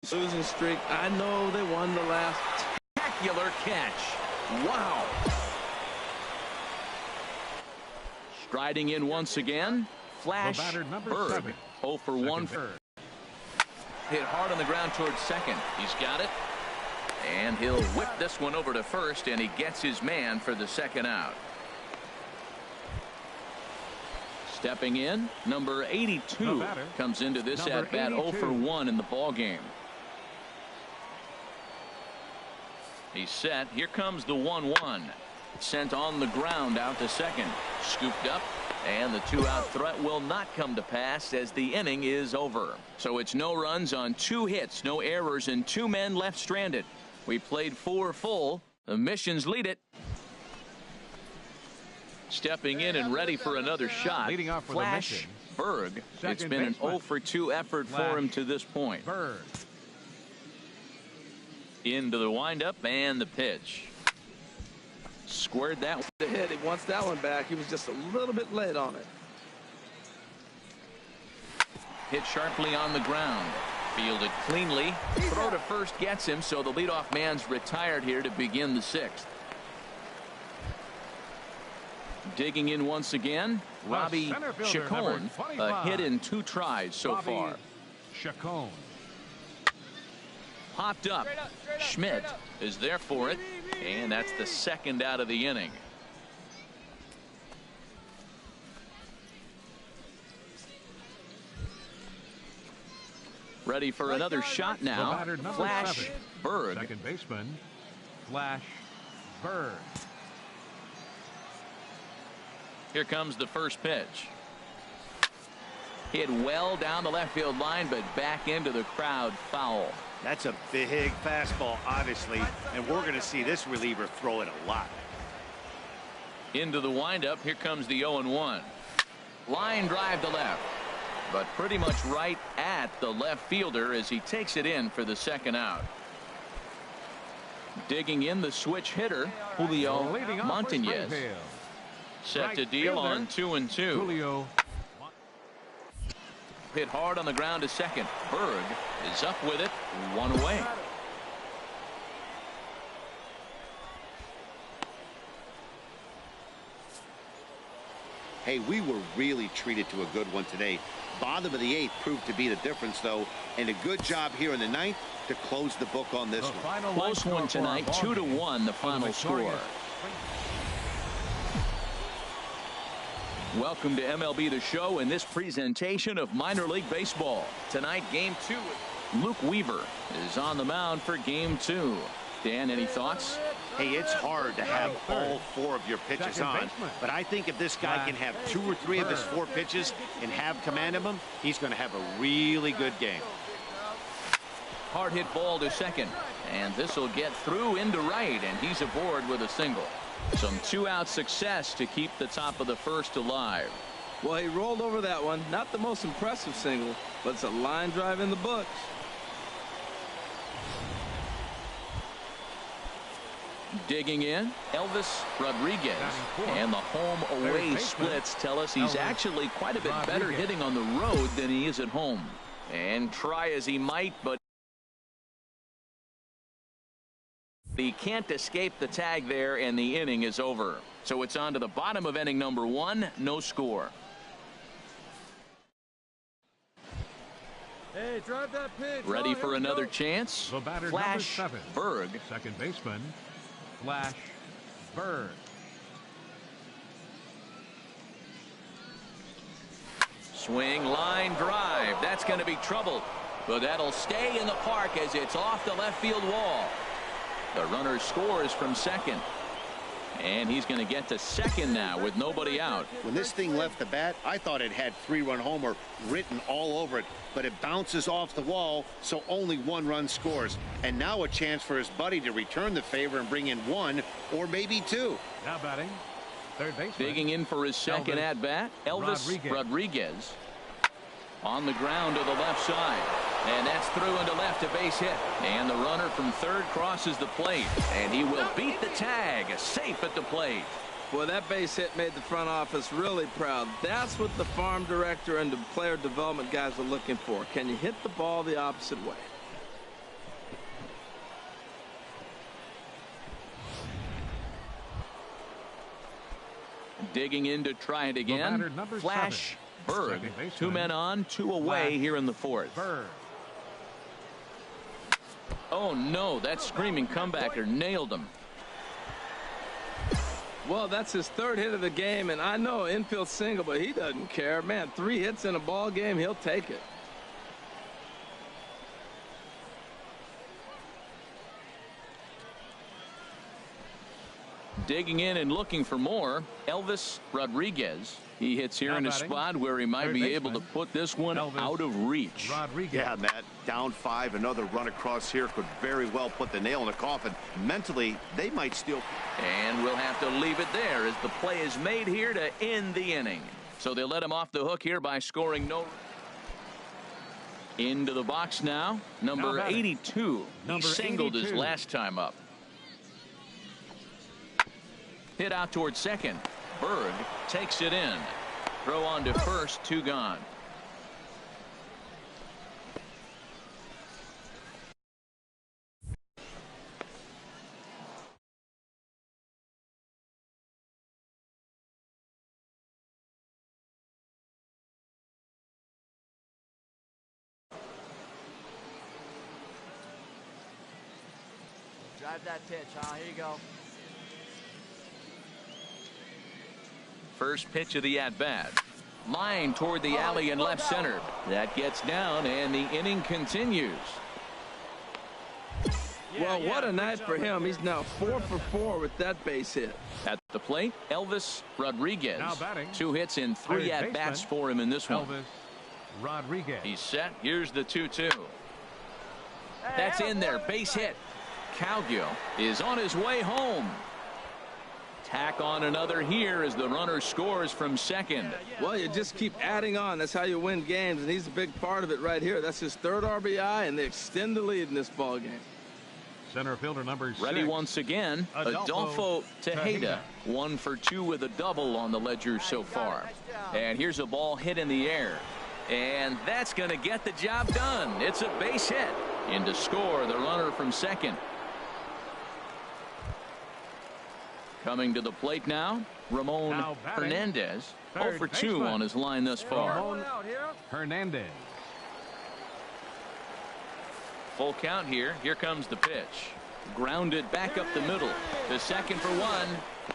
Losing streak. I know they won the last. Spectacular catch. Wow. Striding in once again. Flash Berg. 0 for 1. Hit hard on the ground towards second. He's got it. And he'll whip this one over to first, and he gets his man for the second out. Stepping in, number 82 comes into this at bat 0 for 1 in the ball game. He's set. Here comes the 1-1. Sent on the ground out to second. Scooped up. And the 2-out threat will not come to pass as the inning is over. So it's no runs on 2 hits, no errors, and 2 men left stranded. We played 4 full. The Missions lead it. Stepping in and ready for another shot. Flash Berg. It's been an 0 for 2 effort for him to this point. Into the windup and the pitch. Squared that one. The hit. He wants that one back. He was just a little bit late on it. Hit sharply on the ground. Fielded cleanly. Throw to first gets him, so the leadoff man's retired here to begin the 6th. Digging in once again, Robbie Chacon. A hit in 2 tries so far. Chacon. Popped up. Schmidt is there for it, and that's the 2nd out of the inning. Ready for another shot now. Flash Berg. Second baseman, Flash Berg. Here comes the first pitch. Hit well down the left field line, but back into the crowd, foul. That's a big fastball, obviously, and we're going to see this reliever throw it a lot. Into the windup. Here comes the 0-1. Line drive to left, but pretty much right at the left fielder as he takes it in for the 2nd out. Digging in, the switch hitter, Julio Montañez. Set to deal on 2-2. Julio. Hit hard on the ground to second. Berg is up with it. 1 away. Hey, we were really treated to a good one today. Bottom of the 8th proved to be the difference, though, and a good job here in the 9th to close the book on this one. Close one tonight. 2-1 the final score. Welcome to MLB The Show and this presentation of minor league baseball. Tonight, Game 2. Luke Weaver is on the mound for Game 2. Dan, any thoughts? Hey, it's hard to have all 4 of your pitches on, but I think if this guy can have 2 or 3 of his 4 pitches and have command of them, he's going to have a really good game. Hard hit ball to second, and this will get through into right, and he's aboard with a single. Some 2-out success to keep the top of the 1st alive. Well, he rolled over that one. Not the most impressive single, but it's a line drive in the books. Digging in, Elvis Rodriguez. And the home-away splits tell us he's actually quite a bit better hitting on the road than he is at home. And try as he might, but he can't escape the tag there, and the inning is over. So it's on to the bottom of inning number 1. No score. Hey, drive that pitch. Ready for another chance. Flash Berg. Second baseman, Flash Berg. Swing, line drive. That's going to be trouble, but that'll stay in the park as it's off the left field wall. The runner scores from second, and he's going to get to second now with nobody out. When this thing left the bat, I thought it had 3-run homer written all over it, but it bounces off the wall, so only 1 run scores. And now a chance for his buddy to return the favor and bring in 1 or maybe 2. Now batting, third baseman. Digging in for his second at bat, Elvis Rodriguez. On the ground to the left side, and that's through into left, a base hit, and the runner from third crosses the plate, and he will beat the tag, safe at the plate. Well, that base hit made the front office really proud. That's what the farm director and the player development guys are looking for. Can you hit the ball the opposite way? Digging in to try it again. Flash Berg. 2 men on, 2 away here in the 4th. Berg. Oh no, that screaming comebacker nailed him. Well, that's his 3rd hit of the game, and I know infield single, but he doesn't care. Man, 3 hits in a ball game, he'll take it. Digging in and looking for more, Elvis Rodriguez. He hits here in a spot where he might be able to put this one out of reach. Rodriguez. Yeah, Matt, down 5, another run across here could very well put the nail in the coffin. Mentally, they might still. And we'll have to leave it there as the play is made here to end the inning. So they let him off the hook here by scoring no. Into the box now, number 82. He singled his last time up. Hit out towards second. Berg takes it in. Throw on to first, 2 gone. Drive that pitch, huh? Here you go. First pitch of the at-bat. Line toward the alley and left center. That gets down, and the inning continues. Well, what a night for him. He's now 4 for 4 with that base hit. At the plate, Elvis Rodriguez. Now batting. 2 hits and 3 at-bats for him in this one. Elvis Rodriguez. He's set. Here's the 2-2. That's in there. Base hit. Calgio is on his way home. Tack on another here as the runner scores from second. Well, you just keep adding on. That's how you win games, and he's a big part of it right here. That's his 3rd RBI, and they extend the lead in this ball game. Center fielder number 6. Ready once again. Adolfo Tejeda. 1 for 2 with a double on the ledger so far. And here's a ball hit in the air. And that's going to get the job done. It's a base hit. In to score the runner from second. Coming to the plate now, Ramon Hernandez. 0 for 2 on his line thus far. Ramon Hernandez. Full count here. Here comes the pitch. Grounded back up the middle. To second for 1.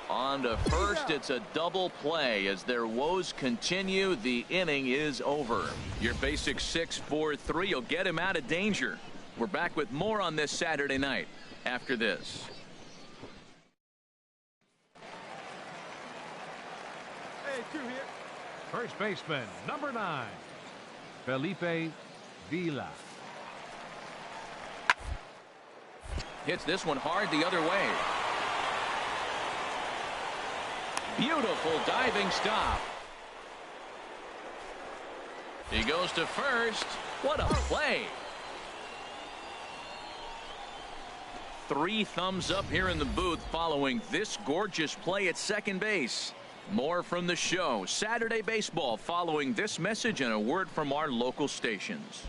On to first. It's a double play as their woes continue. The inning is over. Your basic 6-4-3 will get him out of danger. We're back with more on this Saturday night after this. First baseman number 9, Felipe Vila. Hits this one hard the other way. Beautiful diving stop. He goes to first. What a play. 3 thumbs up here in the booth following this gorgeous play at second base. More from the show. Saturday baseball following this message and a word from our local stations.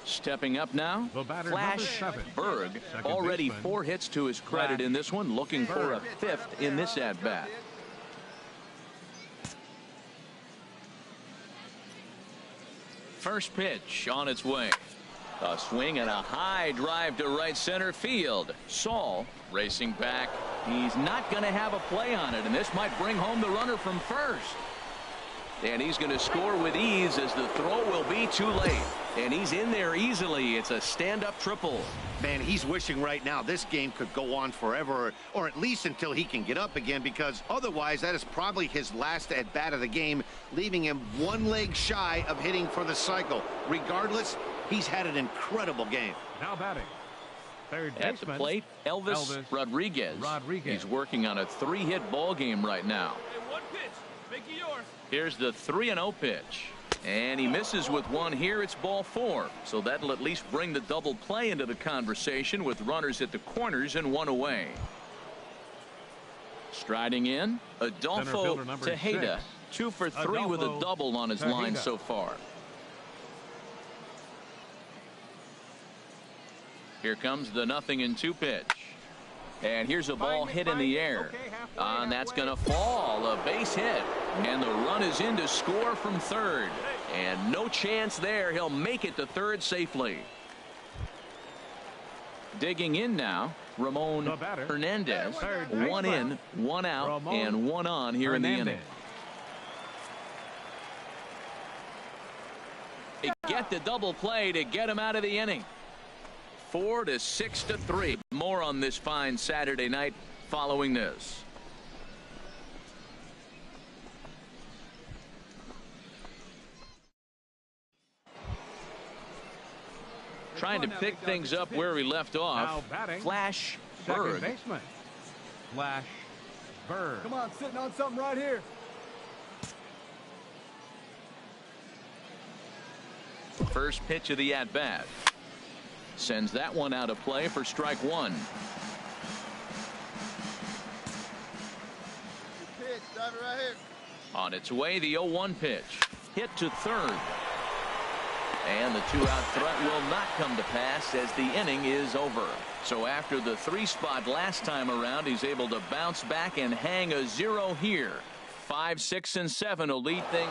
Stepping up now, Flash Berg. Already 4 hits to his credit in this one. Looking for a 5th in this at-bat. First pitch on its way. A swing and a high drive to right center field. Saul racing back. He's not going to have a play on it, and this might bring home the runner from first. And he's going to score with ease as the throw will be too late. And he's in there easily. It's a stand-up triple. Man, he's wishing right now this game could go on forever, or at least until he can get up again, because otherwise that is probably his last at-bat of the game, leaving him 1 leg shy of hitting for the cycle. Regardless, he's had an incredible game. Now batting. Third At the plate, Elvis Rodriguez. He's working on a 3-hit ball game right now. Hey, 1 pitch. Make it yours. Here's the 3-0 pitch. And he misses with 1 here. It's ball 4. So that'll at least bring the double play into the conversation with runners at the corners and 1 away. Striding in, Adolfo Tejeda. 2 for 3 with a double on his line so far. Here comes the 0-2 pitch. And here's a ball hit in the air. And that's going to fall. A base hit. And the run is in to score from third. And no chance there. He'll make it to third safely. Digging in now, Ramon Hernandez. One in, one out, and one on here in the inning. They get the double play to get him out of the inning. 4 to 6 to 3. More on this fine Saturday night following this. Trying to pick things up where we left off. Flash Berg. Second baseman. Flash Berg. Come on, sitting on something right here. First pitch of the at-bat. Sends that one out of play for strike one. Good pitch, drive it right here. On its way, the 0-1 pitch. Hit to third. And the two-out threat will not come to pass as the inning is over. So after the 3-spot last time around, he's able to bounce back and hang a 0 here. 5, 6, and 7 will lead things.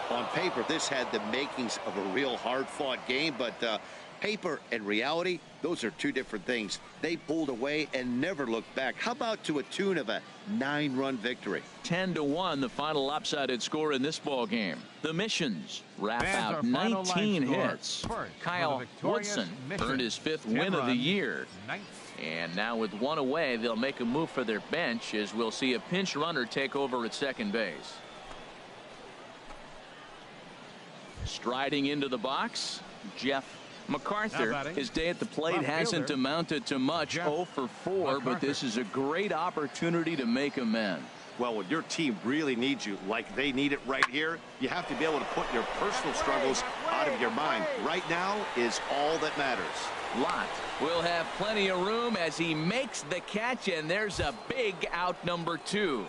On paper, this had the makings of a real hard-fought game, but paper and reality, those are two different things. They pulled away and never looked back. How about to a tune of a 9-run victory? 10-1, the final lopsided score in this ball game. The Missions wrap out 19 hits. Kyle Woodson earned his 5th win of the year. And now with one away, they'll make a move for their bench as we'll see a pinch runner take over at second base. Striding into the box, Jeff MacArthur. His day at the plate hasn't amounted to much. 0 for 4, but this is a great opportunity to make amends. Well, when your team really needs you, like they need it right here, you have to be able to put your personal struggles out of your mind. Right now is all that matters. Lott will have plenty of room as he makes the catch, and there's a big out number 2.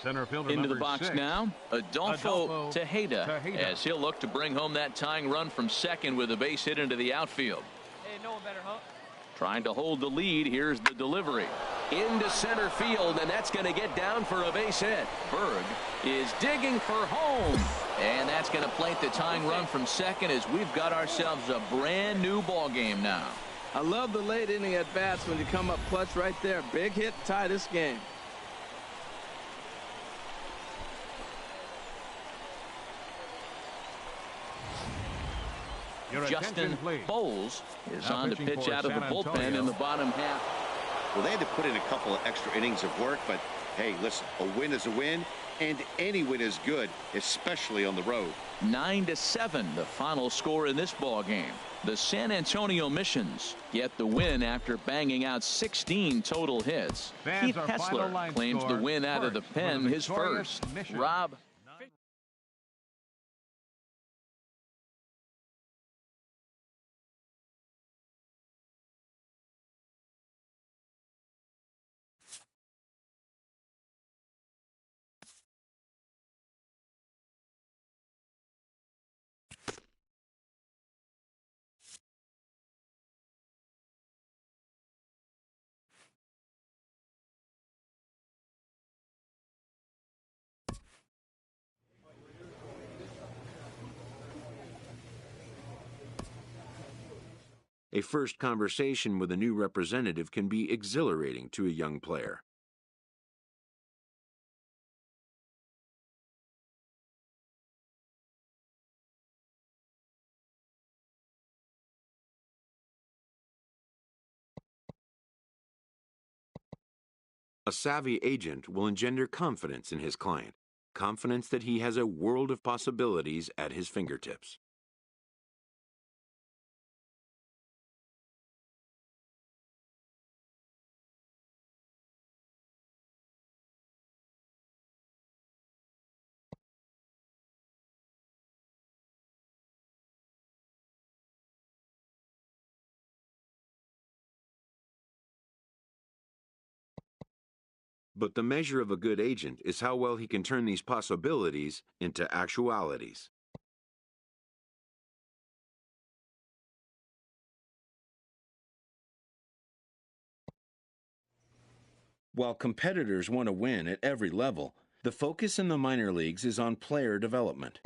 Center fielder into the number box 6. now, Adolfo Tejeda, as he'll look to bring home that tying run from second with a base hit into the outfield. Hey, no one better, huh? Trying to hold the lead. Here's the delivery into center field, and that's going to get down for a base hit. Berg is digging for home, and that's going to plate the tying run from second as we've got ourselves a brand new ball game now. I love the late inning at bats when you come up clutch right there. Big hit, tie this game. Justin Bowles is on to pitch out of the bullpen in the bottom half. Well, they had to put in a couple of extra innings of work, but hey, listen, a win is a win, and any win is good, especially on the road. 9-7, the final score in this ball game. The San Antonio Missions get the win after banging out 16 total hits. Keith Hessler claims the win out of the pen, his first. Rob. A first conversation with a new representative can be exhilarating to a young player. A savvy agent will engender confidence in his client, confidence that he has a world of possibilities at his fingertips. But the measure of a good agent is how well he can turn these possibilities into actualities. While competitors want to win at every level, the focus in the minor leagues is on player development.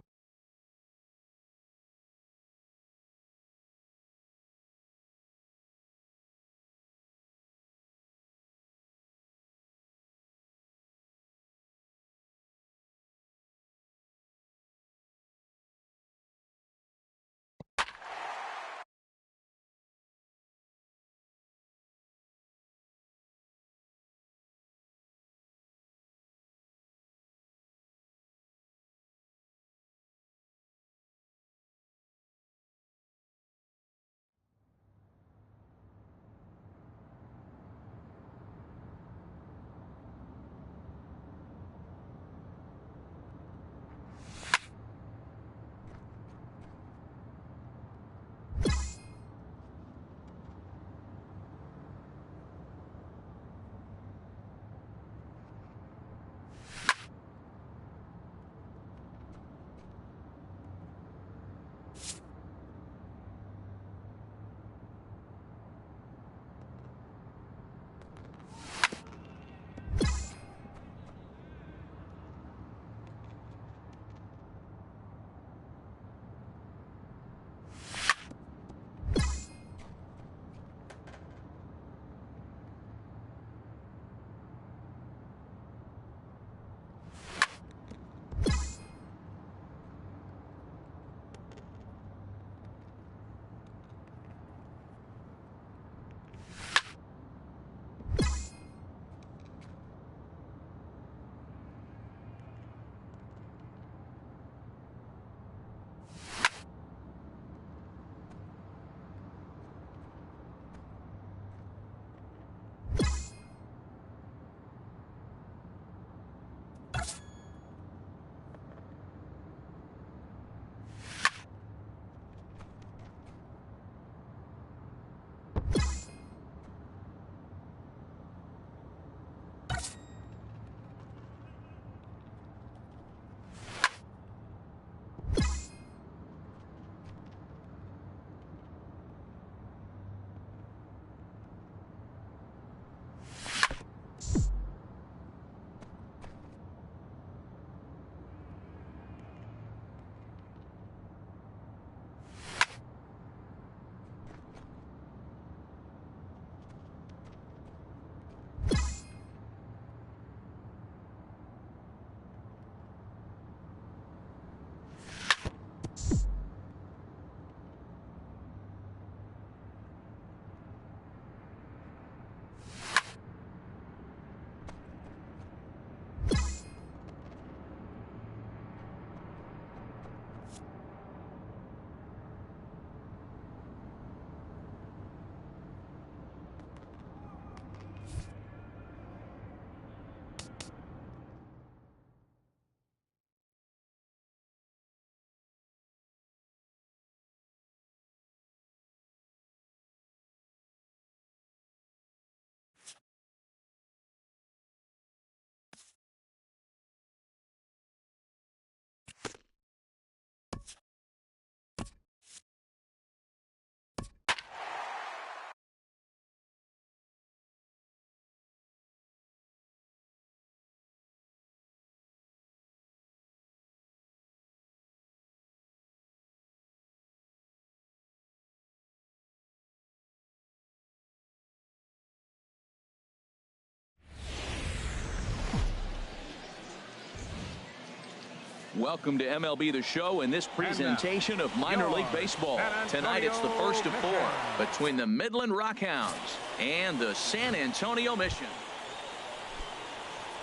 Welcome to MLB The Show and this presentation of minor league baseball. Tonight it's the first of four between the Midland Rockhounds and the San Antonio Mission.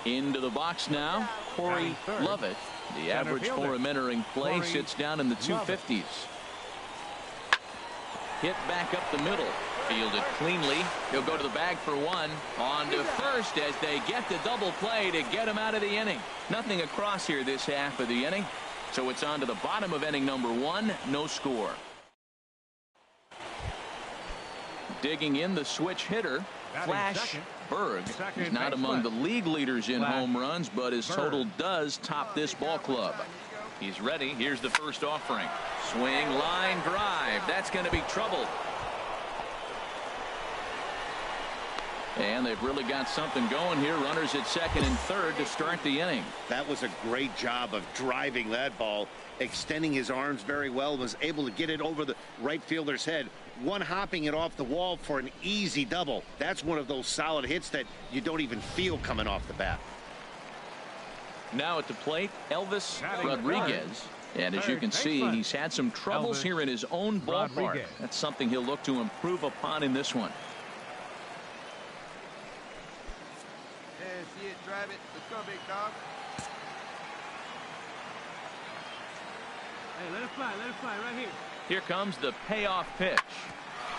Into the box now, Corey Lovett. The average for him entering play sits down in the 250s. Hit back up the middle. Fielded cleanly. He'll go to the bag for one. On to first as they get the double play to get him out of the inning. Nothing across here this half of the inning. So it's on to the bottom of inning number one. No score. Digging in the switch hitter, Flash Berg. He's not among the league leaders in home runs, but his total does top this ball club. He's ready. Here's the first offering. Swing, line, drive. That's going to be trouble. And they've really got something going here. Runners at second and third to start the inning. That was a great job of driving that ball, extending his arms very well, was able to get it over the right fielder's head, one hopping it off the wall for an easy double. That's one of those solid hits that you don't even feel coming off the bat. Now at the plate, Elvis Rodriguez. And as you can see, he's had some troubles here in his own ballpark. That's something he'll look to improve upon in this one. See it, drive it. Let's go, big dog. Hey, let it fly right here. Here comes the payoff pitch.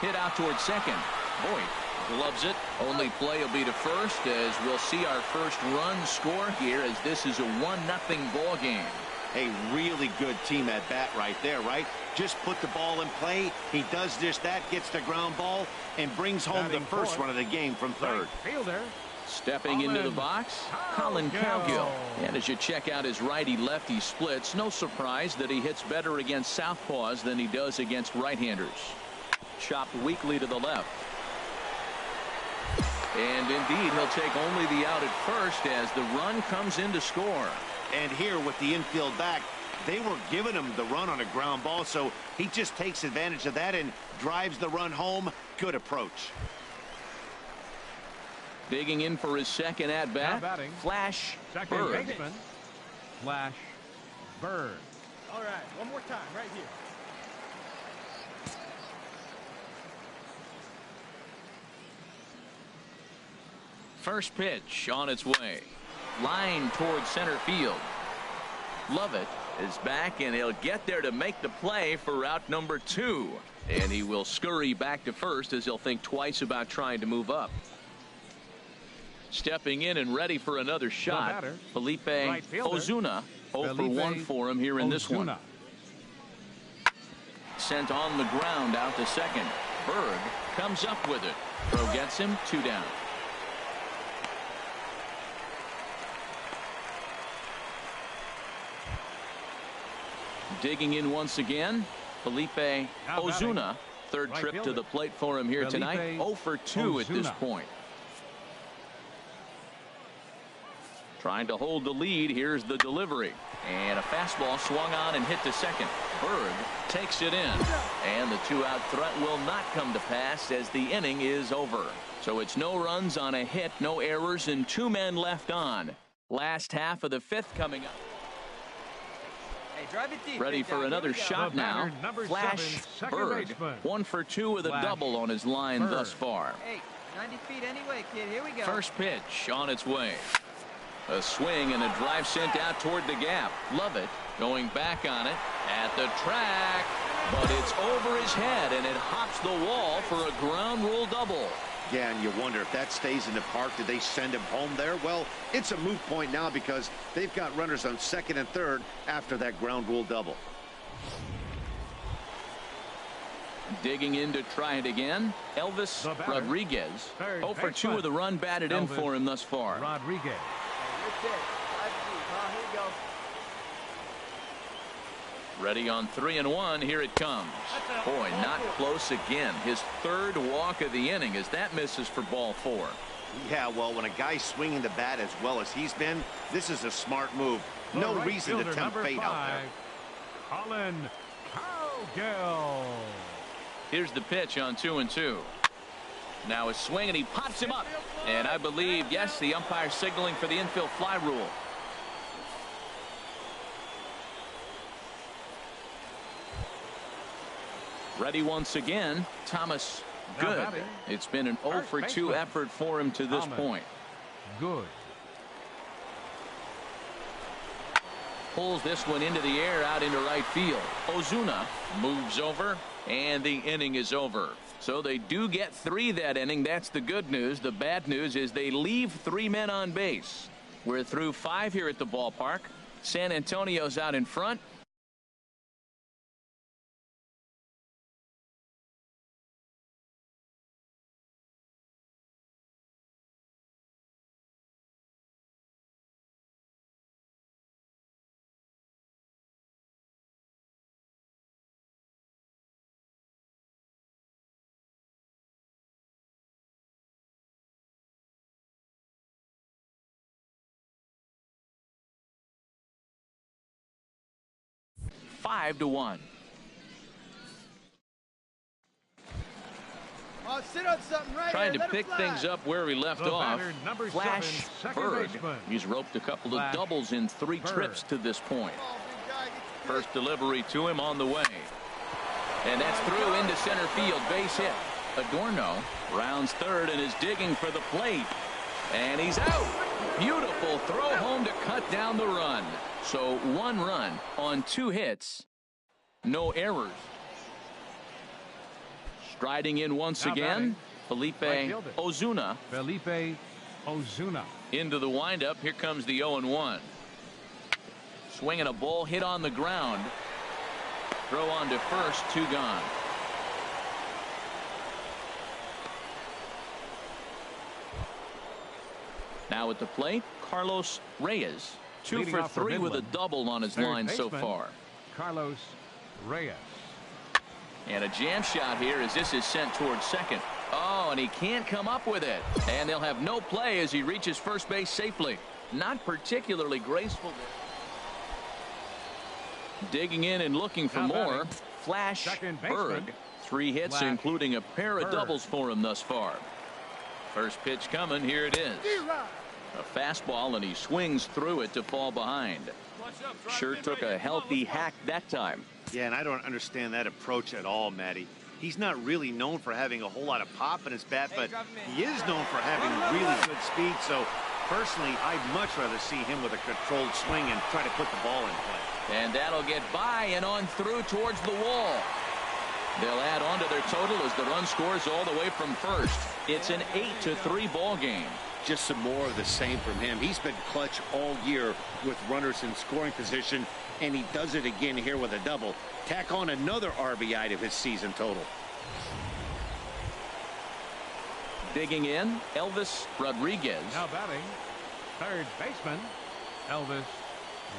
Hit out towards second. Boyd gloves it. Only play will be to first, as we'll see our first run score here, as this is a 1-0 ball game. A really good team at bat right there, right? Just put the ball in play. He does just that, gets the ground ball, and brings home the first run of the game from third. Fielder. Stepping into the box, Colin Cowgill. And as you check out his righty-lefty splits, no surprise that he hits better against southpaws than he does against right-handers. Chopped weakly to the left. And indeed, he'll take only the out at first as the run comes in to score. And here with the infield back, they were giving him the run on a ground ball, so he just takes advantage of that and drives the run home. Good approach. Digging in for his second at-bat, Flash Bird. Flash Bird. All right, one more time right here. First pitch on its way. Line towards center field. Lovett is back, and he'll get there to make the play for out number 2. And he will scurry back to first as he'll think twice about trying to move up. Stepping in and ready for another shot, Felipe Ozuna. 0 for 1 for him here in this one. Sent on the ground out to second. Berg comes up with it. Throw gets him 2 down. Digging in once again, Felipe Ozuna. Third trip to the plate for him here tonight. 0 for 2 at this point. Trying to hold the lead. Here's the delivery. And a fastball swung on and hit to second. Berg takes it in. And the 2-out threat will not come to pass as the inning is over. So it's no runs on a hit, no errors, and 2 men left on. Last half of the 5th coming up. Hey, drive it deep. Ready for another shot now. Flash Bird. 1 for 2 with a double on his line thus far. Hey, 90 feet anyway, kid. Here we go. First pitch on its way. A swing and a drive sent out toward the gap. Lovett going back on it at the track, but it's over his head and it hops the wall for a ground rule double. Yeah, and you wonder if that stays in the park, did they send him home there? Well, it's a moot point now because they've got runners on second and third after that ground rule double. Digging in to try it again, Elvis Rodriguez. 0 for 2 with a run batted in for him thus far. Rodriguez. Ready on 3-1. Here it comes. Boy, not close again. His 3rd walk of the inning as that misses for ball 4. Yeah, well, when a guy's swinging the bat as well as he's been, this is a smart move. No reason to tempt fate out there. Colin Cowgill. Here's the pitch on 2-2. Now a swing, and he pops him up. And I believe, yes, the umpire signaling for the infield fly rule. Ready once again, Thomas Good. It's been an 0 for 2 effort for him to this point. Good. Pulls this one into the air out into right field. Ozuna moves over, and the inning is over. So they do get 3 that inning. That's the good news. The bad news is they leave 3 men on base. We're through 5 here at the ballpark. San Antonio's out in front. 5-1. Oh, sit on something right Trying here. to pick things up where we left off. Number Flash 7, Bird. baseman. He's roped a couple Flash of doubles in 3 Bird. trips to this point. Oh, big guy, get your First delivery to him on the way. And that's through into center field. Base hit. Adorno rounds third and is digging for the plate. And he's out. Beautiful throw home to cut down the run. So 1 run on 2 hits. No errors. Striding in once Now again, batting, Felipe Ozuna. Felipe Ozuna. Into the windup. Here comes the 0-1. Swinging a ball hit on the ground. Throw on to first, 2 gone. Now at the plate, Carlos Reyes. 2 Leading for off for 3 with a Midland. double on his Third line so baseman, far. Carlos Reyes. And a jam shot here as this is sent towards second. Oh, and he can't come up with it. And they'll have no play as he reaches first base safely. Not particularly graceful. Digging in and looking for Now more. batting, Flash second baseman, Berg. 3 hits, Flash including a pair of Berg. doubles for him thus far. First pitch coming. Here it is. A fastball, and he swings through it to fall behind. Sure took a healthy hack that time. Yeah, and I don't understand that approach at all, Matty. He's not really known for having a whole lot of pop in his bat, but he is known for having really good speed. So, personally, I'd much rather see him with a controlled swing and try to put the ball in play. And that'll get by and on through towards the wall. They'll add on to their total as the run scores all the way from first. It's an 8-3 ball game. Just some more of the same from him. He's been clutch all year with runners in scoring position, and he does it again here with a double. Tack on another RBI to his season total. Digging in, Elvis Rodriguez. Now batting, third baseman, Elvis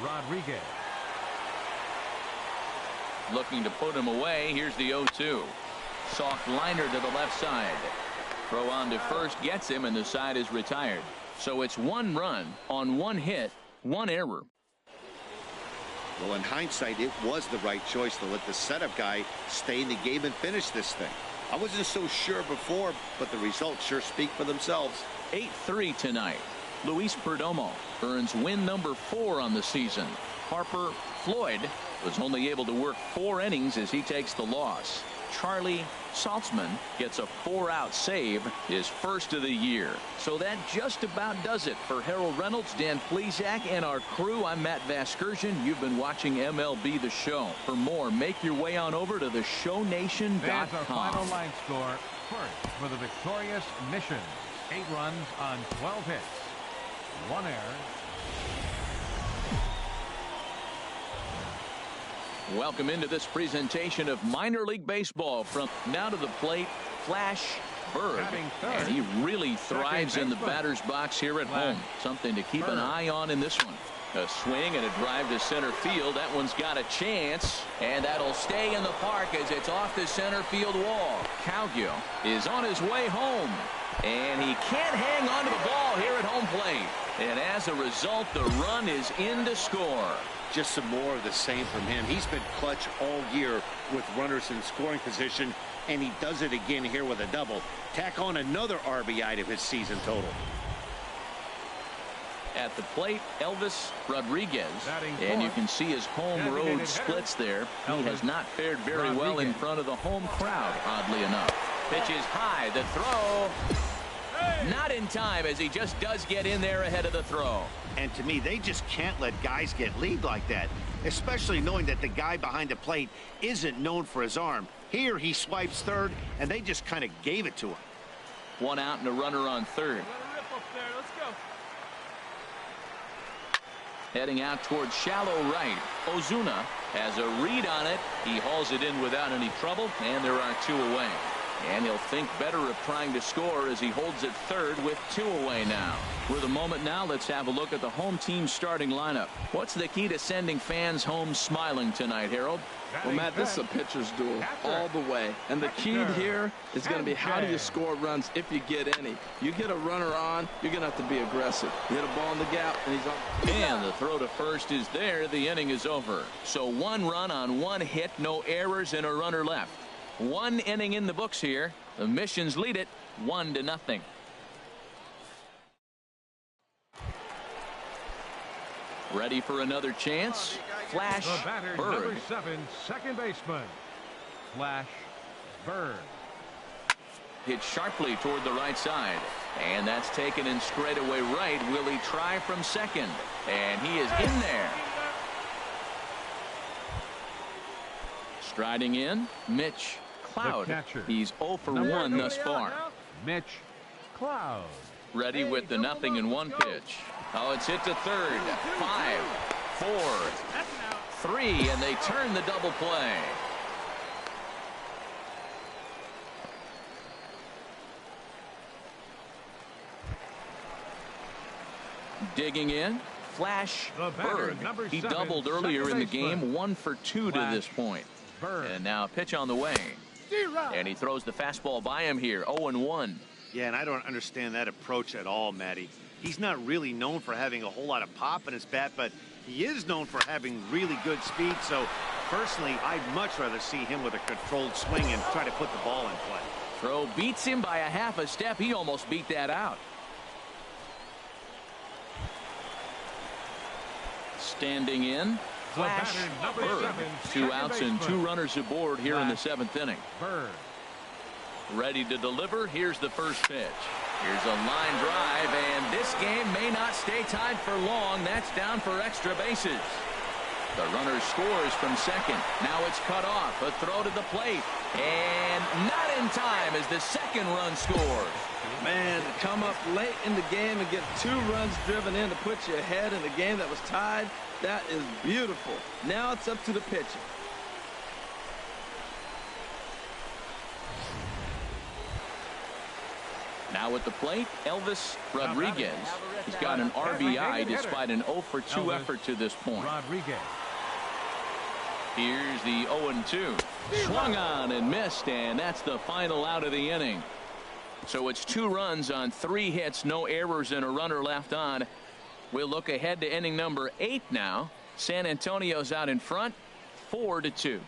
Rodriguez. Looking to put him away. Here's the 0-2. Soft liner to the left side. Throw on to first gets him, and the side is retired. So it's 1 run on 1 hit, 1 error. Well, in hindsight, it was the right choice to let the setup guy stay in the game and finish this thing. I wasn't so sure before, but the results sure speak for themselves. 8-3 tonight. Luis Perdomo earns win number 4 on the season. Harper Floyd was only able to work 4 innings as he takes the loss. Charlie Saltzman gets a 4-out save, his first of the year. So that just about does it for Harold Reynolds, Dan Plesac, and our crew. I'm Matt Vasgersian. You've been watching MLB The Show. For more, make your way on over to theshownation.com. There's our final line score. First for the victorious Mission. 8 runs on 12 hits. 1 error. Welcome into this presentation of minor league baseball. From now to the plate, Flash Bird. And he really thrives in the batter's box here at home. Something to keep an eye on in this one. A swing and a drive to center field. That one's got a chance. And that'll stay in the park as it's off the center field wall. Cowgill is on his way home. And he can't hang on to the ball here at home plate. And as a result, the run is in to score. Just some more of the same from him. He's been clutch all year with runners in scoring position, and he does it again here with a double. Tack on another RBI to his season total. At the plate, Elvis Rodriguez. And you can see his home road splits there. He has not fared very well in front of the home crowd, oddly enough. Pitch is high. The throw. Not in time, as he just does get in there ahead of the throw. And to me, they just can't let guys get lead like that, especially knowing that the guy behind the plate isn't known for his arm. Here he swipes third, and they just kind of gave it to him. 1 out and a runner on third. Heading out towards shallow right. Ozuna has a read on it. He hauls it in without any trouble, and there are 2 away. And he'll think better of trying to score as he holds it third with 2 away now. For the moment now, let's have a look at the home team starting lineup. What's the key to sending fans home smiling tonight, Harold? Well, Matt, this is a pitcher's duel all the way. And the key here is going to be how do you score runs if you get any. You get a runner on, you're going to have to be aggressive. You hit a ball in the gap, and he's on. And the throw to first is there. The inning is over. So 1 run on 1 hit, no errors, and a runner left. 1 inning in the books here. The Missions lead it 1-0. Ready for another chance. Flash The batter, Bird. number 7, second baseman, Flash Bird. Hit sharply toward the right side. And that's taken in straightaway right. Will he try from second? And he is in there. Striding in, Mitch Cloud. He's 0 for 1 thus far. Mitch Cloud. Ready with the 0-1 pitch. Oh, it's hit to third. 5, 4, 3, and they turn the double play. Digging in, Flash Bird. He doubled earlier in the game, 1 for 2 to this point. And now a pitch on the way. And he throws the fastball by him here, 0-1. Yeah, and I don't understand that approach at all, Matty. He's not really known for having a whole lot of pop in his bat, but he is known for having really good speed. So, personally, I'd much rather see him with a controlled swing and try to put the ball in play. Throw beats him by a half a step. He almost beat that out. Standing in, Flash Bird. 2 outs and 2 runners aboard here in the 7th inning. Bird. Ready to deliver. Here's the first pitch. Here's a line drive, and this game may not stay tied for long. That's down for extra bases. The runner scores from second. Now it's cut off. A throw to the plate, and not in time as the second run scores. Man, to come up late in the game and get 2 runs driven in to put you ahead in a game that was tied, that is beautiful. Now it's up to the pitcher. Now at the plate, Elvis Rodriguez. He's got an RBI despite an 0 for 2 effort to this point. Rodriguez. Here's the 0-2. Swung on and missed, and that's the final out of the inning. So it's 2 runs on 3 hits, no errors, and a runner left on. We'll look ahead to inning number 8 now. San Antonio's out in front, 4-2.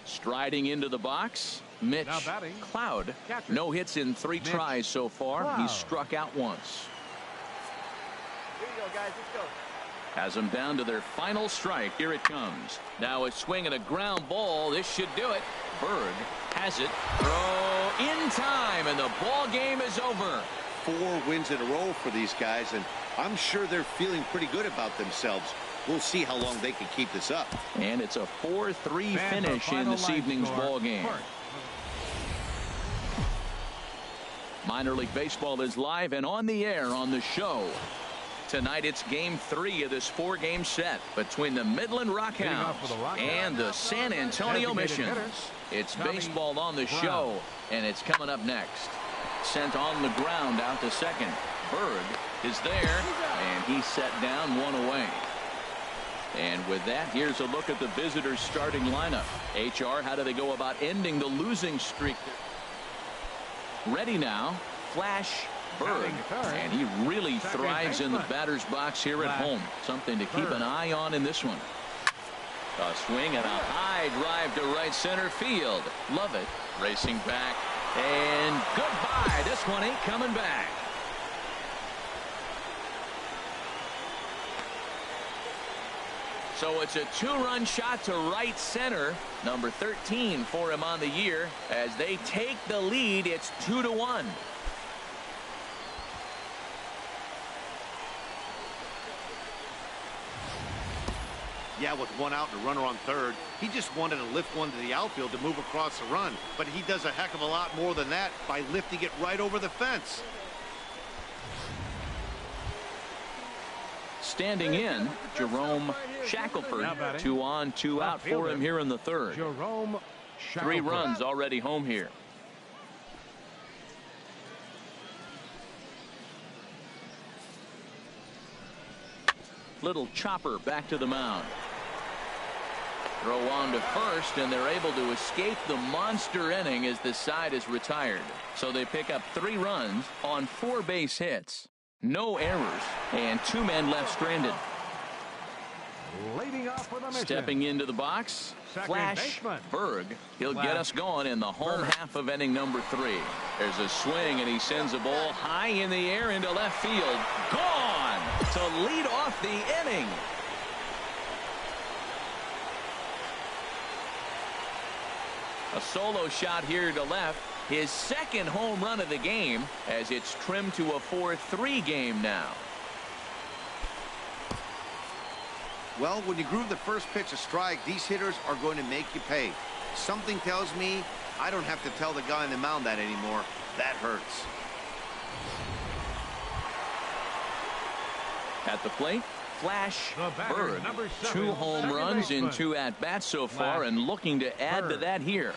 Striding into the box, Mitch Cloud. No hits in 3 tries so far. He's struck out once. Here you go, guys. Let's go. Has them down to their final strike. Here it comes. Now a swing and a ground ball. This should do it. Bird has it. Throw in time, and the ball game is over. 4 wins in a row for these guys, and I'm sure they're feeling pretty good about themselves. We'll see how long they can keep this up. And it's a 4-3 finish in this evening's ball game. Minor League Baseball is live and on the air on the show. Tonight it's game 3 of this 4-game set between the Midland Rockhounds and the San Antonio Missions. It's baseball on the show, and it's coming up next. Sent on the ground out to second. Bird is there, and he's set down 1 away. And with that, here's a look at the visitors' starting lineup. HR, how do they go about ending the losing streak? Ready now, Flash Bird. And he really thrives in the batter's box here at home. Something to keep an eye on in this one. A swing and a high drive to right center field. Love it. Racing back. And goodbye. This one ain't coming back. So it's a 2-run shot to right center. Number 13 for him on the year. As they take the lead, it's 2-1. Yeah, with 1 out and a runner on third, he just wanted to lift one to the outfield to move across the run. But he does a heck of a lot more than that by lifting it right over the fence. Standing in, Jerome Shackelford. 2 on, 2 out for him here in the third. Jerome Shackelford. 3 runs already home here. Little chopper back to the mound. Throw on to first, and they're able to escape the monster inning as the side is retired. So they pick up 3 runs on 4 base hits. No errors, and 2 men left stranded. Leading off with a mission. Stepping into the box, Flash Berg. He'll get us going in the home half of inning number 3. There's a swing, and he sends a ball high in the air into left field. Gone to lead off the inning. A solo shot here to left. His second home run of the game, as it's trimmed to a 4-3 game now. Well, when you groove the first pitch a strike, these hitters are going to make you pay. Something tells me I don't have to tell the guy on the mound that anymore. That hurts. At the plate, Flash Berg. 2 home runs in 2 at-bats so far, and looking to add to that here.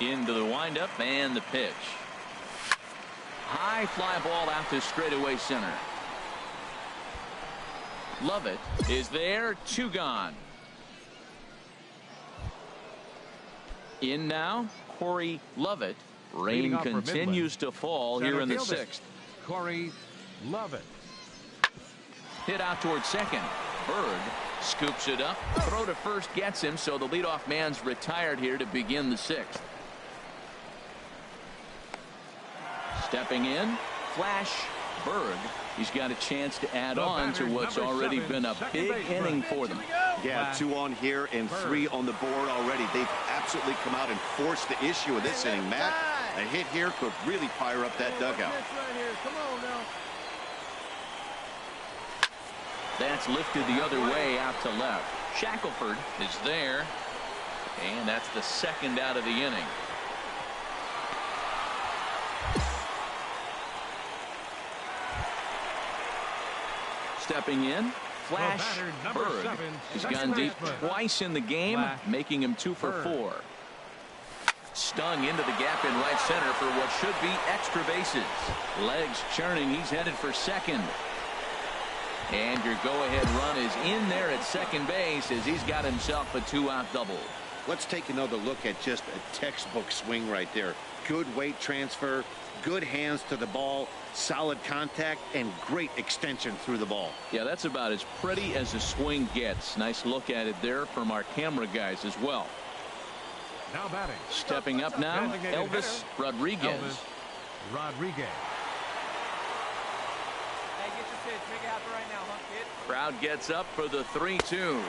Into the windup and the pitch. High fly ball out to straightaway center. Lovett is there. 2 gone. In now, Corey Lovett. Rain continues to fall here in the 6th. Corey Lovett. Hit out towards second. Berg scoops it up. Throw to first gets him, so the leadoff man's retired here to begin the 6th. Stepping in, Flash Berg. He's got a chance to add on to what's already been a big inning for them. Yeah, 2 on here and 3 on the board already. They've absolutely come out and forced the issue of this inning, Matt. A hit here could really fire up that dugout. That's lifted the other way out to left. Shackelford is there, and that's the 2nd out of the inning. Stepping in, Flash Berg. He's gone deep twice in the game, making him 2 for 4. Stung into the gap in right center for what should be extra bases. Legs churning. He's headed for second. And your go-ahead run is in there at second base as he's got himself a 2-out double. Let's take another look at just a textbook swing right there. Good weight transfer, good hands to the ball, solid contact, and great extension through the ball. Yeah, that's about as pretty as a swing gets. Nice look at it there from our camera guys as well. Now batting. Stepping up now, Elvis Rodriguez. Elvis Rodriguez. Hey, get your pitch. Make it happen right now, huh, kid? Crowd gets up for the 3-2.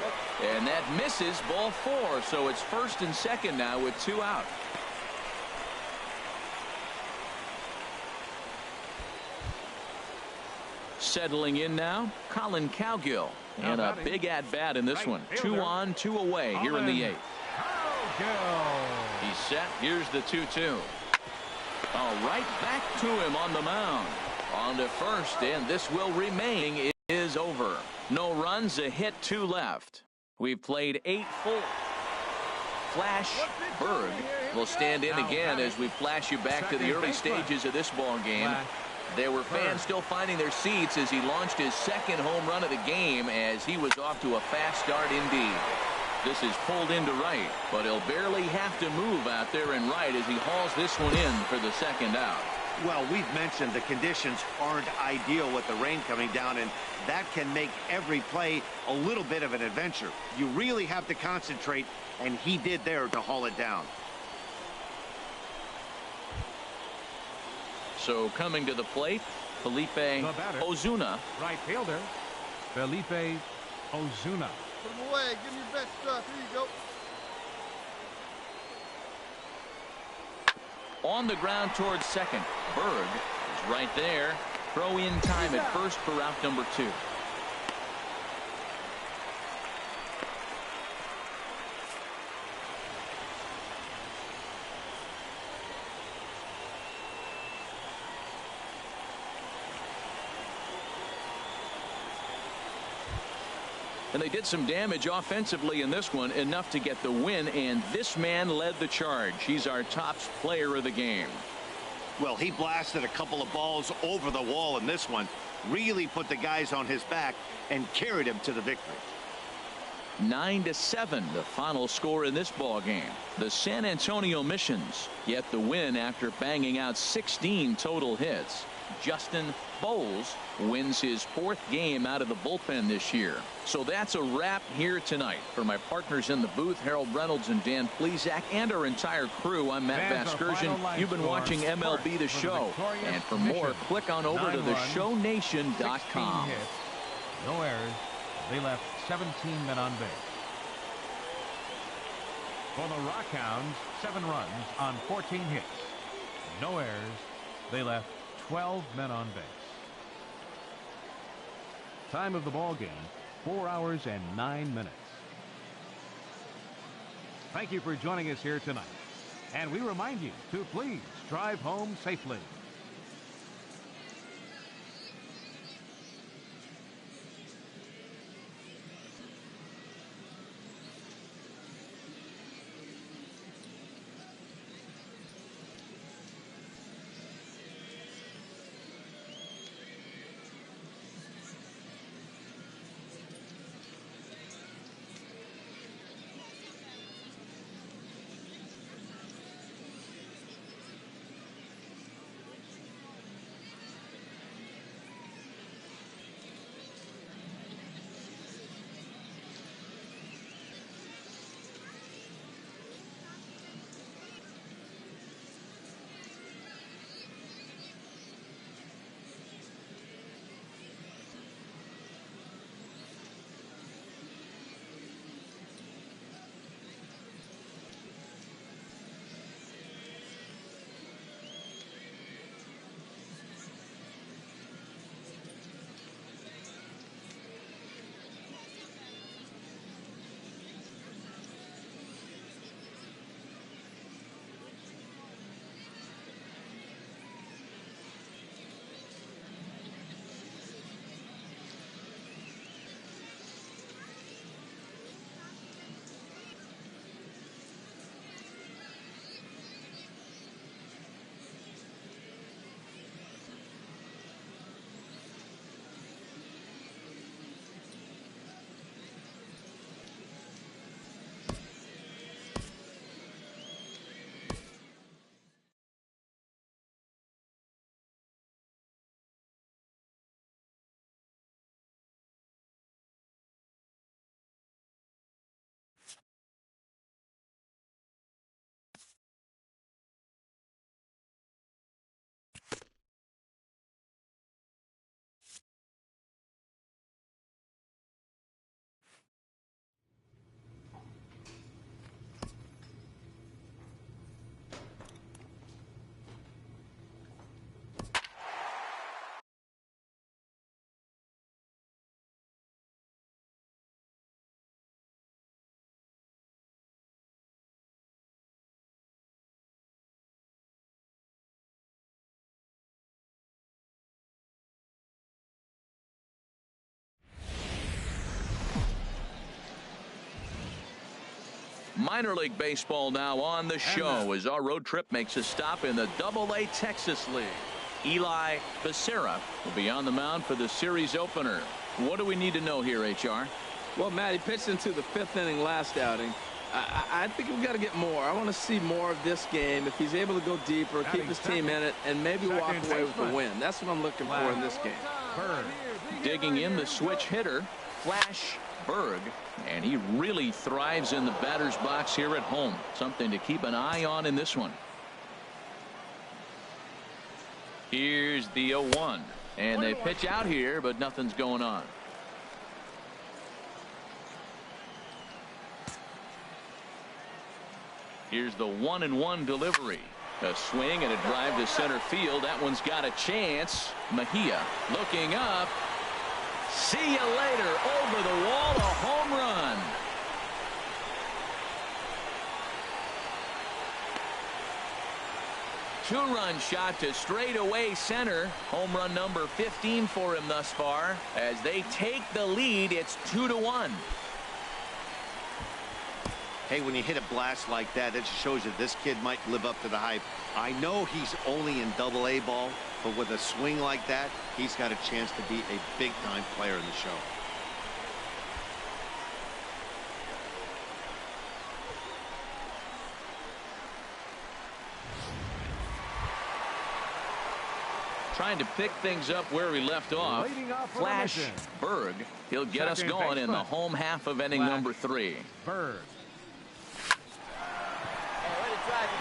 And that misses, ball 4. So it's first and second now with 2 out. Settling in now, Colin Cowgill. And a big at-bat in this one. 2 on, 2 away here in the 8th. He's set. Here's the 2-2. All right, back to him on the mound. On to first, and this will remain. It is over. No runs, a hit, 2 left. We've played 8 full. Flash Berg will stand in again as we flash you back to the early stages of this ball game. There were fans still finding their seats as he launched his 2nd home run of the game, as he was off to a fast start indeed. This is pulled into right, but he'll barely have to move out there in right as he hauls this one in for the 2nd out. Well, we've mentioned the conditions aren't ideal with the rain coming down, and that can make every play a little bit of an adventure. You really have to concentrate, and he did there to haul it down. So coming to the plate, Felipe Ozuna. Right fielder, Felipe Ozuna. Put him away. Give me your best stuff. Here you go. On the ground towards second. Berg is right there. Throw in time at first for out number 2. And they did some damage offensively in this one, enough to get the win, and this man led the charge. He's our top player of the game. Well, he blasted a couple of balls over the wall in this one, really put the guys on his back and carried him to the victory. 9-7, the final score in this ball game. The San Antonio Missions get the win after banging out 16 total hits. Justin Bowles wins his 4th game out of the bullpen this year. So that's a wrap here tonight. For my partners in the booth, Harold Reynolds and Dan Plesac, and our entire crew, I'm Matt Vasgersian. You've been watching MLB The Show. And for more, click on over to theshownation.com. No errors. They left 17 men on base. For the Rockhounds, 7 runs on 14 hits. No errors. They left 12 men on base. Time of the ball game, 4 hours and 9 minutes. Thank you for joining us here tonight. And we remind you to please drive home safely. Minor League Baseball now on the show as our road trip makes a stop in the AA Texas League. Eli Becerra will be on the mound for the series opener. What do we need to know here, HR? Well, Matt, he pitched into the 5th inning last outing. I think we've got to get more. I want to see more of this game. If he's able to go deeper, keep his team in it, and maybe walk away with the win. That's what I'm looking for in this game. Digging in the switch hitter, Flash Berg, and he really thrives in the batter's box here at home. Something to keep an eye on in this one. Here's the 0-1, and they pitch out here, but nothing's going on. Here's the 1-1 delivery. A swing and a drive to center field. That one's got a chance. Mejia looking up. See you later. Over the wall, a home run. Two-run shot to straightaway center. Home run number 15 for him thus far. As they take the lead, it's 2-1. Hey, when you hit a blast like that, it just shows you this kid might live up to the hype. I know he's only in Double-A ball, but with a swing like that, he's got a chance to be a big-time player in the show. Trying to pick things up where we left off. Flash Berg. He'll get us going in the home half of inning number 3. Berg.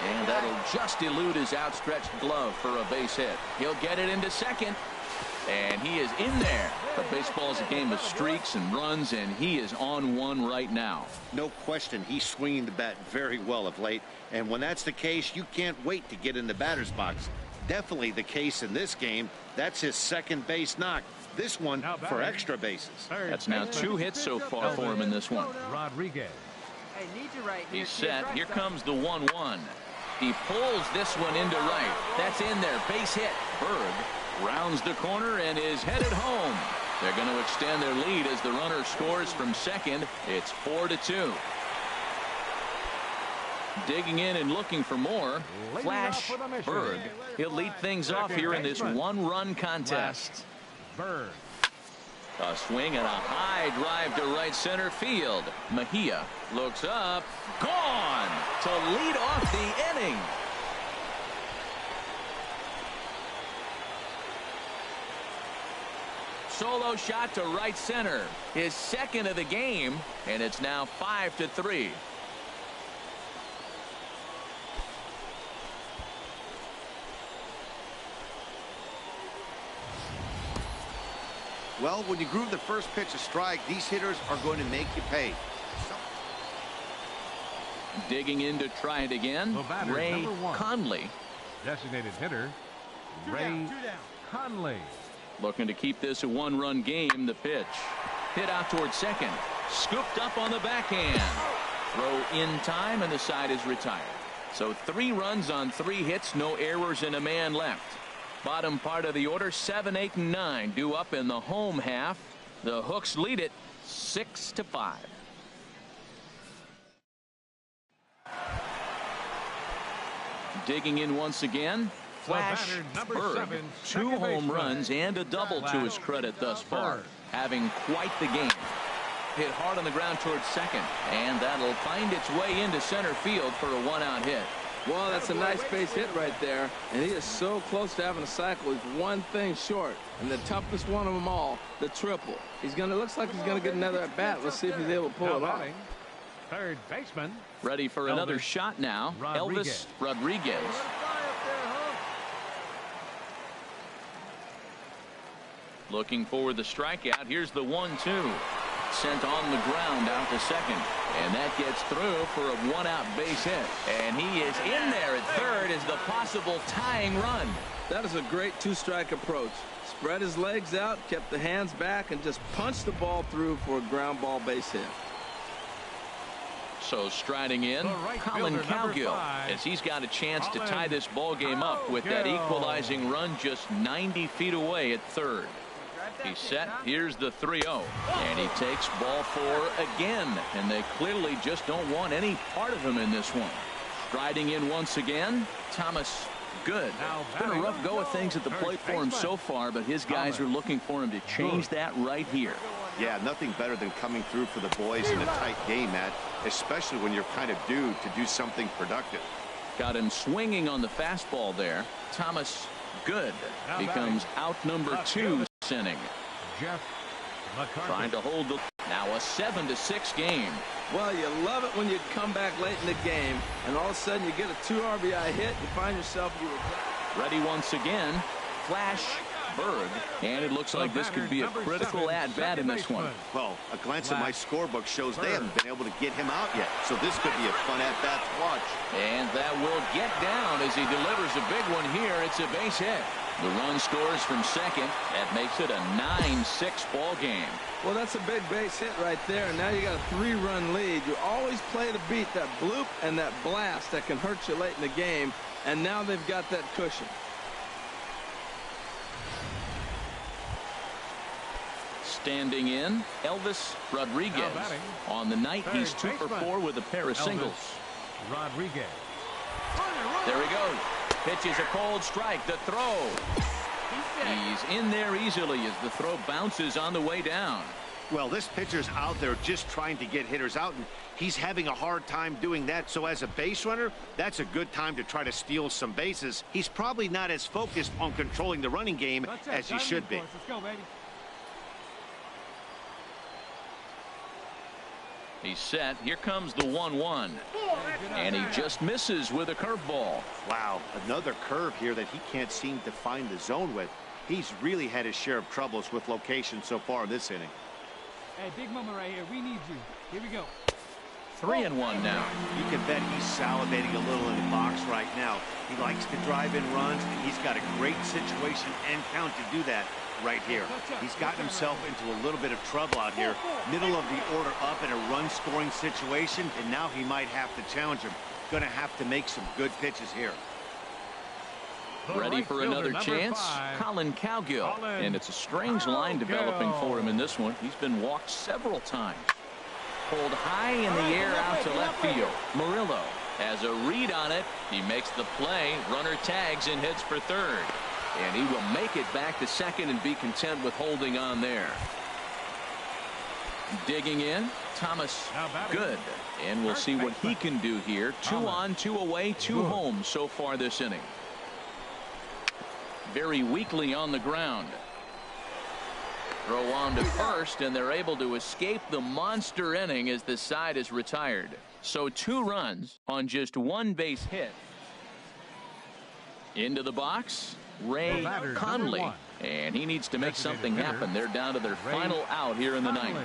And that'll just elude his outstretched glove for a base hit. He'll get it into second. And he is in there. But baseball is a game of streaks and runs, and he is on one right now. No question, he's swinging the bat very well of late. And when that's the case, you can't wait to get in the batter's box. Definitely the case in this game. That's his second base knock. This one for extra bases. That's now 2 hits so far for him in this one. Rodriguez. Hey, need you right here. He's set. Here comes the 1-1. He pulls this one into right. That's in there. Base hit. Berg rounds the corner and is headed home. They're going to extend their lead as the runner scores from second. It's 4-2. Digging in and looking for more. Flash Berg. He'll lead things off here in this one-run contest. Berg. A swing and a high drive to right center field. Mejia looks up. Gone to lead off the inning. Solo shot to right center. His second of the game, and it's now 5-3. Well, when you groove the first pitch a strike, these hitters are going to make you pay. Digging in to try it again. Ray Conley. Designated hitter, Ray Conley. Looking to keep this a one-run game. The pitch. Hit out towards second. Scooped up on the backhand. Throw in time, and the side is retired. So 3 runs on 3 hits, no errors, and a man left. Bottom part of the order, 7, 8, and 9 due up in the home half. The Hooks lead it 6-5. Digging in once again. Flash Berg. 2 home runs and a double to his credit thus far. Having quite the game. Hit hard on the ground towards second. And that'll find its way into center field for a 1-out hit. Well, that's a nice base hit right there, and he is so close to having a cycle. He's one thing short, and the toughest one of them all, the triple. Looks like he's gonna get another at bat. Let's see if he's able to pull it off. Third baseman. Ready for another shot now. Elvis Rodriguez. Looking for the strikeout. Here's the 1-2. Sent on the ground out to second. And that gets through for a 1-out base hit. And he is in there at third as the possible tying run. That is a great 2-strike approach. Spread his legs out, kept the hands back, and just punched the ball through for a ground ball base hit. So striding in, Colin Cowgill, as he's got a chance to tie this ball game up with that equalizing run just 90 feet away at third. He's set. Here's the 3-0. And he takes ball 4 again. And they clearly just don't want any part of him in this one. Striding in once again, Thomas Good. It's been a rough go of things at the plate for him so far, but his guys are looking for him to change that right here. Yeah, nothing better than coming through for the boys in a tight game, Matt, especially when you're kind of due to do something productive. Got him swinging on the fastball there. Thomas Good becomes out number 2 this inning. Jeff McCarthy. Trying to hold the now a 7-6 game. Well, you love it when you come back late in the game and all of a sudden you get a 2 RBI hit. You find yourself ready once again. Flash Berg, and it looks like this could be a critical at-bat in this one. Well, a glance at my scorebook shows they haven't been able to get him out yet, so this could be a fun at-bat to watch. And that will get down as he delivers a big one here. It's a base hit. The run scores from second. That makes it a 9-6 ball game. Well, that's a big base hit right there, and now you got a 3-run lead. You always play to beat that bloop and that blast that can hurt you late in the game, and now they've got that cushion. Standing in, Elvis Rodriguez. On the night, he's 2 for 4 with a pair of singles. Rodriguez. There he goes. Pitches a cold strike. The throw. He's in there easily as the throw bounces on the way down. Well, this pitcher's out there just trying to get hitters out, and he's having a hard time doing that. So as a base runner, that's a good time to try to steal some bases. He's probably not as focused on controlling the running game as he should be. Let's go, baby. He's set. Here comes the 1-1. And he just misses with a curveball. Wow, another curve here that he can't seem to find the zone with. He's really had his share of troubles with location so far in this inning. Hey, Big Mama right here. We need you. Here we go. 3-1 now. You can bet he's salivating a little in the box right now. He likes to drive in runs, and he's got a great situation and count to do that right here. He's gotten himself into a little bit of trouble out here. Middle of the order up in a run-scoring situation, and now he might have to challenge him. Going to have to make some good pitches here. Ready for another chance? Colin Cowgill. And it's a strange line developing for him in this one. He's been walked several times. Pulled high in the air out to left field. Murillo has a read on it. He makes the play. Runner tags and heads for third. And he will make it back to second and be content with holding on there. Digging in, Thomas Good. And we'll see what he can do here. 2 on, 2 away, 2 home so far this inning. Very weakly on the ground. Throw on to first, and they're able to escape the monster inning as the side is retired. So 2 runs on just 1 base hit. Into the box, Ray Conley. And he needs to make something happen. They're down to their final out here in the ninth.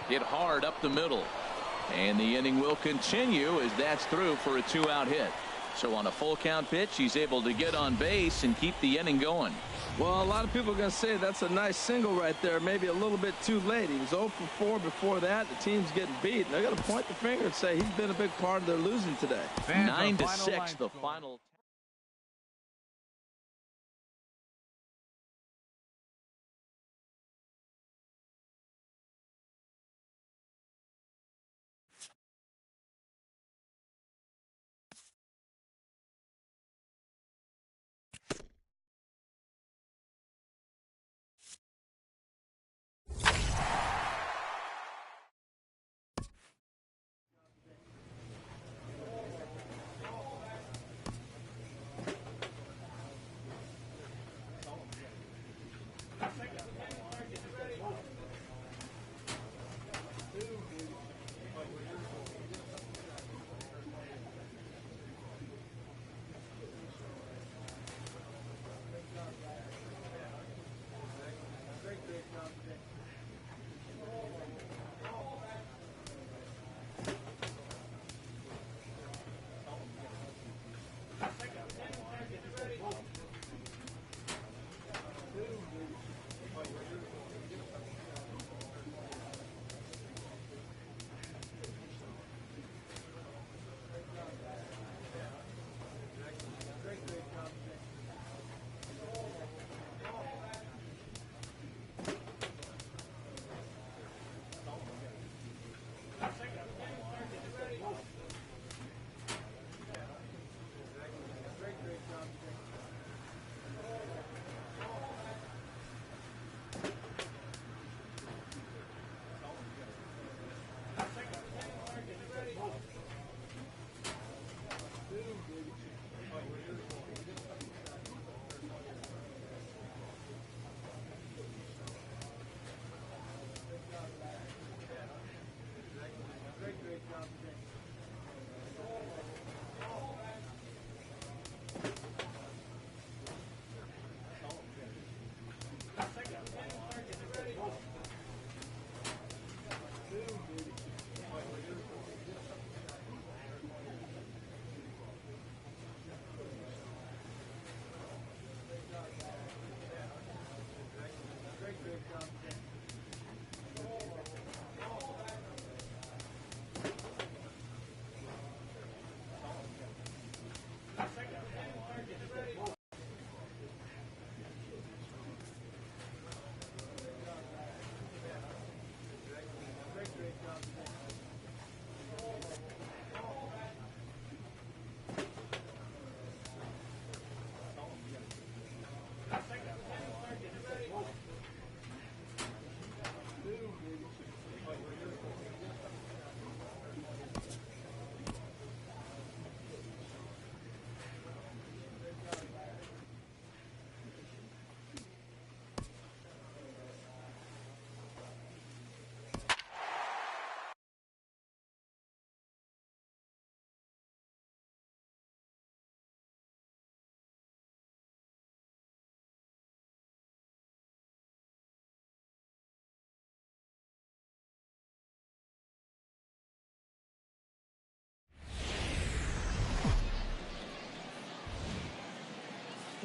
Hit hard up the middle. And the inning will continue as that's through for a 2-out hit. So on a full count pitch, he's able to get on base and keep the inning going. Well, a lot of people are going to say that's a nice single right there. Maybe a little bit too late. He was 0 for 4 before that. The team's getting beat. They're going to point the finger and say he's been a big part of their losing today. 9-6, the final.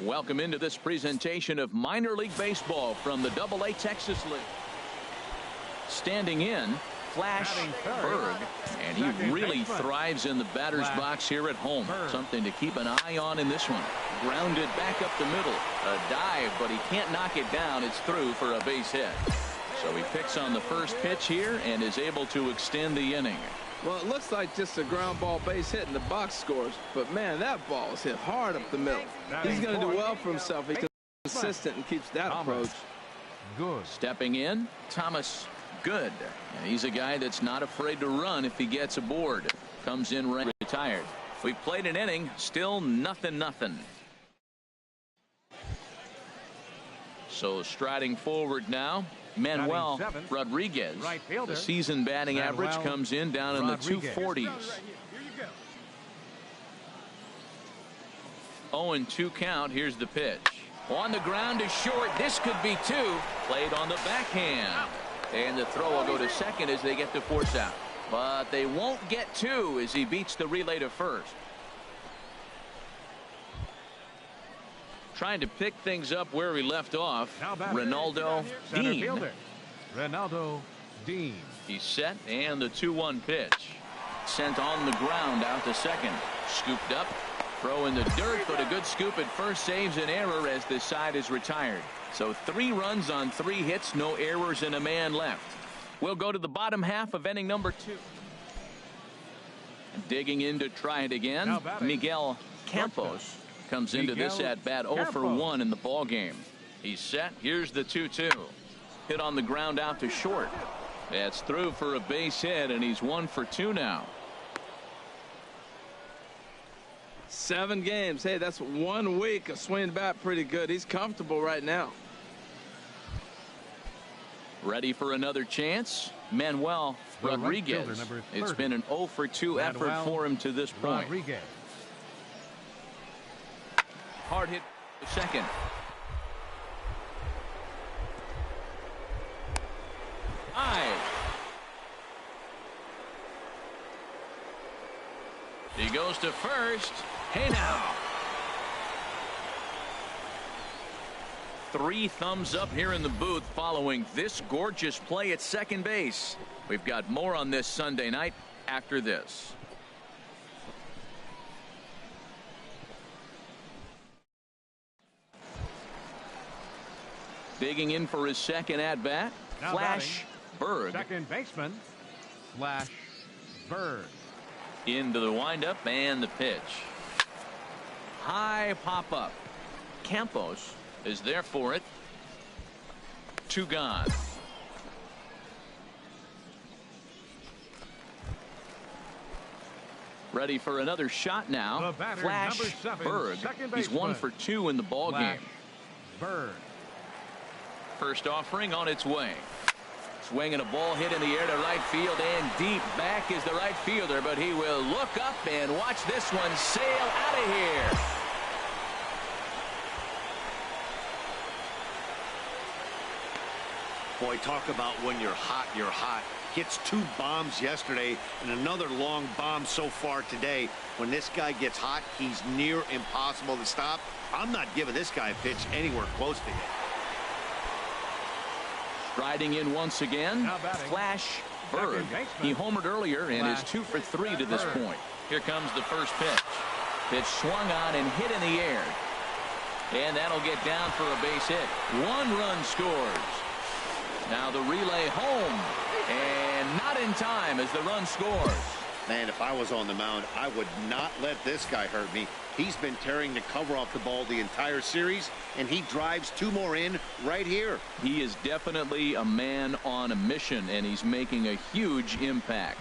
Welcome into this presentation of minor league baseball from the AA Texas League. Standing in, Flash Berg, and he really thrives in the batter's box here at home. Something to keep an eye on in this one. Grounded back up the middle. A dive, but he can't knock it down. It's through for a base hit. So he picks on the first pitch here and is able to extend the inning. Well, it looks like just a ground ball base hit in the box scores, but man, that ball is hit hard up the middle. He's going to do well for himself. He's consistent and keeps that approach. Good. Stepping in, Thomas Good. And he's a guy that's not afraid to run if he gets aboard. Comes in retired. We've played an inning, still nothing. So striding forward now, Manuel Rodriguez. The season batting average comes in down in the 240s. 0-2 count. Here's the pitch. On the ground to short. This could be two. Played on the backhand. And the throw will go to second as they get the force out. But they won't get two as he beats the relay to first. Trying to pick things up where he left off. Ronaldo Dean. Ronaldo Dean. He's set, and the 2-1 pitch. Sent on the ground out to second. Scooped up. Throw in the dirt, but a good scoop at first saves an error as this side is retired. So 3 runs on 3 hits, no errors, and a man left. We'll go to the bottom half of inning number 2. Digging in to try it again, Miguel Campos comes into this at bat 0 for 1 in the ball game. He's set. Here's the 2-2. Hit on the ground out to short. That's through for a base hit, and he's 1 for 2 now. 7 games. Hey, that's 1 week of swinging bat pretty good. He's comfortable right now. Ready for another chance? Manuel Rodriguez. It's been an 0 for 2 effort for him to this point. Hard hit second. He goes to first. Hey now. 3 thumbs up here in the booth following this gorgeous play at second base. We've got more on this Sunday night after this. Digging in for his second at bat, Flash Berg. Second baseman, Flash Berg. Into the windup and the pitch. High pop up. Campos is there for it. 2 gone. Ready for another shot now. Flash Berg. He's 1 for 2 in the ball game. Berg. First offering on its way. Swinging a ball hit in the air to right field, and deep back is the right fielder, but he will look up and watch this one sail out of here. Boy, talk about when you're hot, you're hot. Hits 2 bombs yesterday and another long bomb so far today. When this guy gets hot, he's near impossible to stop. I'm not giving this guy a pitch anywhere close to him. Striding in once again, Flash Berg. He homered earlier and is 2 for 3 to this point. Here comes the first pitch. Pitch swung on and hit in the air. And that'll get down for a base hit. 1 run scores. Now the relay home. And not in time as the run scores. Man, if I was on the mound, I would not let this guy hurt me. He's been tearing the cover off the ball the entire series, and he drives 2 more in right here. He is definitely a man on a mission, and he's making a huge impact.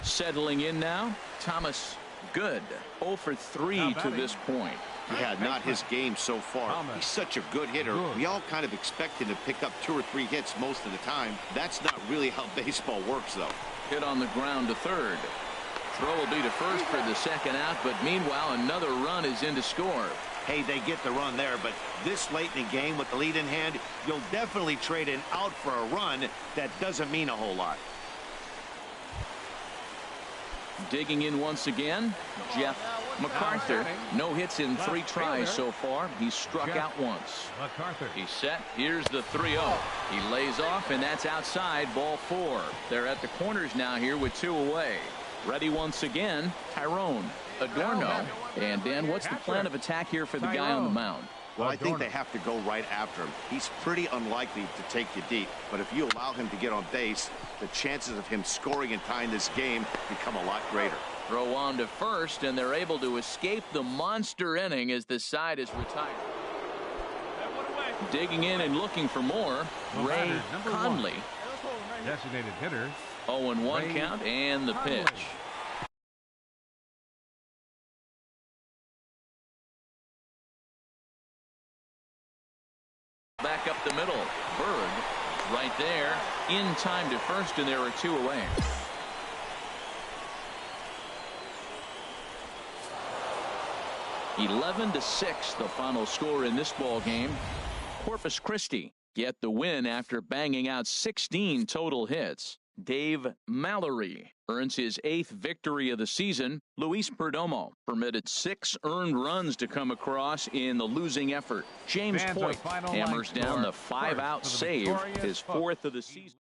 Settling in now, Thomas Good. 0 for 3 to this point. Yeah, not his game so far. He's such a good hitter. We all kind of expect him to pick up 2 or 3 hits most of the time. That's not really how baseball works, though. Hit on the ground to third. Throw will be to first for the second out, but meanwhile, another run is in to score. Hey, they get the run there, but this late in the game with the lead in hand, you'll definitely trade an out for a run. That doesn't mean a whole lot. Digging in once again, Jeff MacArthur. No hits in 3 tries so far. He's struck out once. He's set. Here's the 3-0. He lays off, and that's outside, ball 4. They're at the corners now here with 2 away. Ready once again, Tyrone Adorno. And Dan, what's the plan of attack here for the guy on the mound? Well, I think they have to go right after him. He's pretty unlikely to take you deep, but if you allow him to get on base, the chances of him scoring and tying this game become a lot greater. Throw on to first, and they're able to escape the monster inning as the side is retired. Digging in and looking for more, Ray Conley. Designated hitter. 0-1 count, and the pitch. Back up the middle. Bird right there in time to first, and there are 2 away. (11-6) the final score in this ball game. Corpus Christi get the win after banging out 16 total hits. Dave Mallory earns his 8th victory of the season. Luis Perdomo permitted 6 earned runs to come across in the losing effort. James Point hammers down the 5-out save, his 4th of the season.